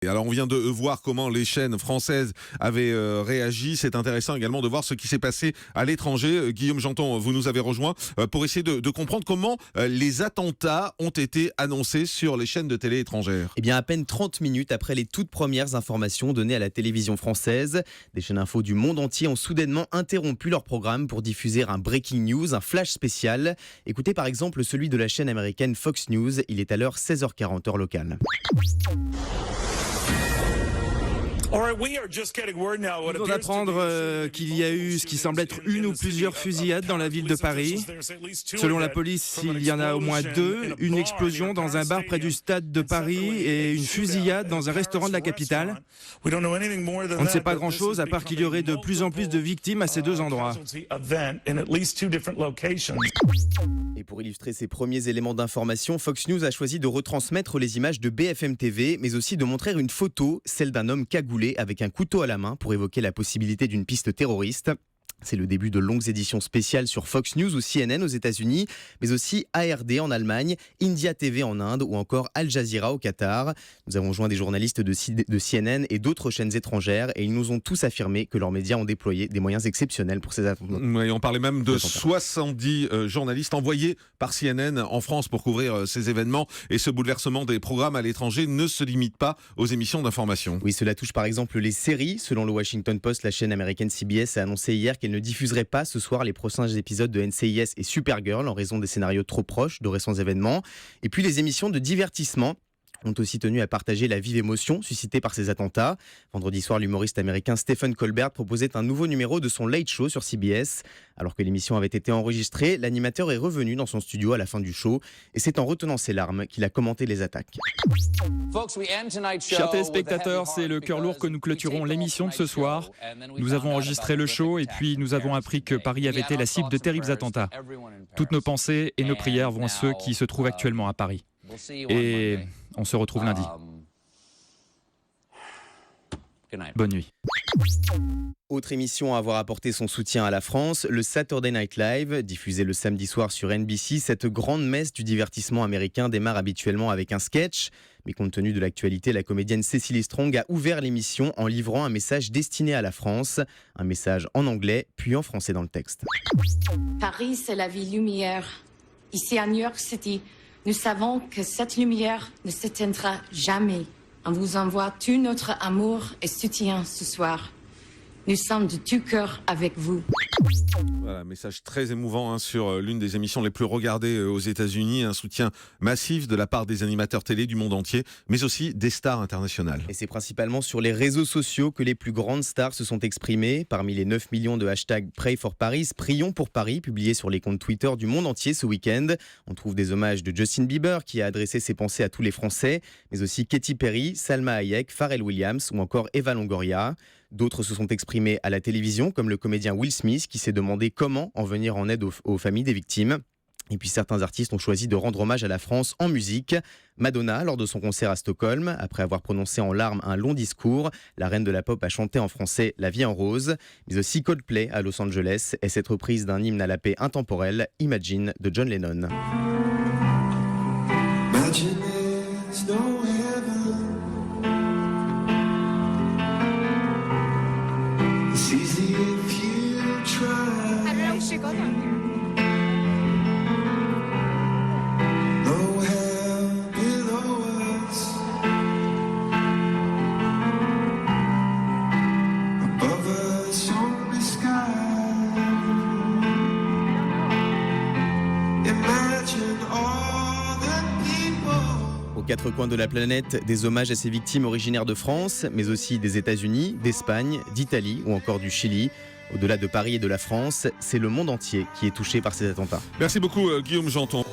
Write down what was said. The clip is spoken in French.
Et alors on vient de voir comment les chaînes françaises avaient réagi. C'est intéressant également de voir ce qui s'est passé à l'étranger. Guillaume Janton, vous nous avez rejoint pour essayer de comprendre comment les attentats ont été annoncés sur les chaînes de télé étrangères. Eh bien, à peine 30 minutes après les toutes premières informations données à la télévision française, des chaînes infos du monde entier ont soudainement interrompu leur programme pour diffuser un breaking news, un flash spécial. Écoutez par exemple celui de la chaîne américaine Fox News. Il est à l'heure 16h40 heure locale. Nous venons d'apprendre qu'il y a eu ce qui semble être une ou plusieurs fusillades dans la ville de Paris. Selon la police, il y en a au moins 2. Une explosion dans un bar près du stade de Paris et une fusillade dans un restaurant de la capitale. On ne sait pas grand-chose à part qu'il y aurait de plus en plus de victimes à ces 2 endroits. Et pour illustrer ces premiers éléments d'information, Fox News a choisi de retransmettre les images de BFM TV, mais aussi de montrer une photo, celle d'un homme cagoulé avec un couteau à la main pour évoquer la possibilité d'une piste terroriste. C'est le début de longues éditions spéciales sur Fox News ou CNN aux États-Unis, mais aussi ARD en Allemagne, India TV en Inde ou encore Al Jazeera au Qatar. Nous avons joint des journalistes de CNN et d'autres chaînes étrangères et ils nous ont tous affirmé que leurs médias ont déployé des moyens exceptionnels pour ces attentats. Oui, on parlait même de 70 journalistes envoyés par CNN en France pour couvrir ces événements. Et ce bouleversement des programmes à l'étranger ne se limite pas aux émissions d'information. Oui, cela touche par exemple les séries. Selon le Washington Post, la chaîne américaine CBS a annoncé hier qu'elle ne diffuserait pas ce soir les prochains épisodes de NCIS et Supergirl en raison des scénarios trop proches de récents événements. Et puis les émissions de divertissement ont aussi tenu à partager la vive émotion suscitée par ces attentats. Vendredi soir, l'humoriste américain Stephen Colbert proposait un nouveau numéro de son Late Show sur CBS. Alors que l'émission avait été enregistrée, l'animateur est revenu dans son studio à la fin du show et c'est en retenant ses larmes qu'il a commenté les attaques. Chers téléspectateurs, c'est le cœur lourd que nous clôturons l'émission de ce soir. Nous avons enregistré le show et puis nous avons appris que Paris avait été la cible de terribles attentats. Toutes nos pensées et nos prières vont à ceux qui se trouvent actuellement à Paris. Et on se retrouve lundi. Bonne nuit. Autre émission à avoir apporté son soutien à la France, le Saturday Night Live, diffusé le samedi soir sur NBC. Cette grande messe du divertissement américain démarre habituellement avec un sketch. Mais compte tenu de l'actualité, la comédienne Cecily Strong a ouvert l'émission en livrant un message destiné à la France. Un message en anglais, puis en français dans le texte. Paris, c'est la ville lumière. Ici à New York City, nous savons que cette lumière ne s'éteindra jamais. On vous envoie tout notre amour et soutien ce soir. Nous sommes de tout cœur avec vous. Voilà, message très émouvant sur l'une des émissions les plus regardées aux États-Unis. Un soutien massif de la part des animateurs télé du monde entier, mais aussi des stars internationales. Et c'est principalement sur les réseaux sociaux que les plus grandes stars se sont exprimées. Parmi les 9 millions de hashtags Pray for Paris, Prions pour Paris, publiés sur les comptes Twitter du monde entier ce week-end. On trouve des hommages de Justin Bieber, qui a adressé ses pensées à tous les Français, mais aussi Katy Perry, Salma Hayek, Pharrell Williams ou encore Eva Longoria. D'autres se sont exprimés à la télévision, comme le comédien Will Smith, qui s'est demandé comment en venir en aide aux familles des victimes. Et puis certains artistes ont choisi de rendre hommage à la France en musique. Madonna, lors de son concert à Stockholm, après avoir prononcé en larmes un long discours, la reine de la pop a chanté en français La vie en rose. Mais aussi Coldplay à Los Angeles et cette reprise d'un hymne à la paix intemporelle, Imagine de John Lennon. Aux 4 coins de la planète, des hommages à ces victimes originaires de France, mais aussi des États-Unis, d'Espagne, d'Italie ou encore du Chili. Au-delà de Paris et de la France, c'est le monde entier qui est touché par ces attentats. Merci beaucoup Guillaume Janton.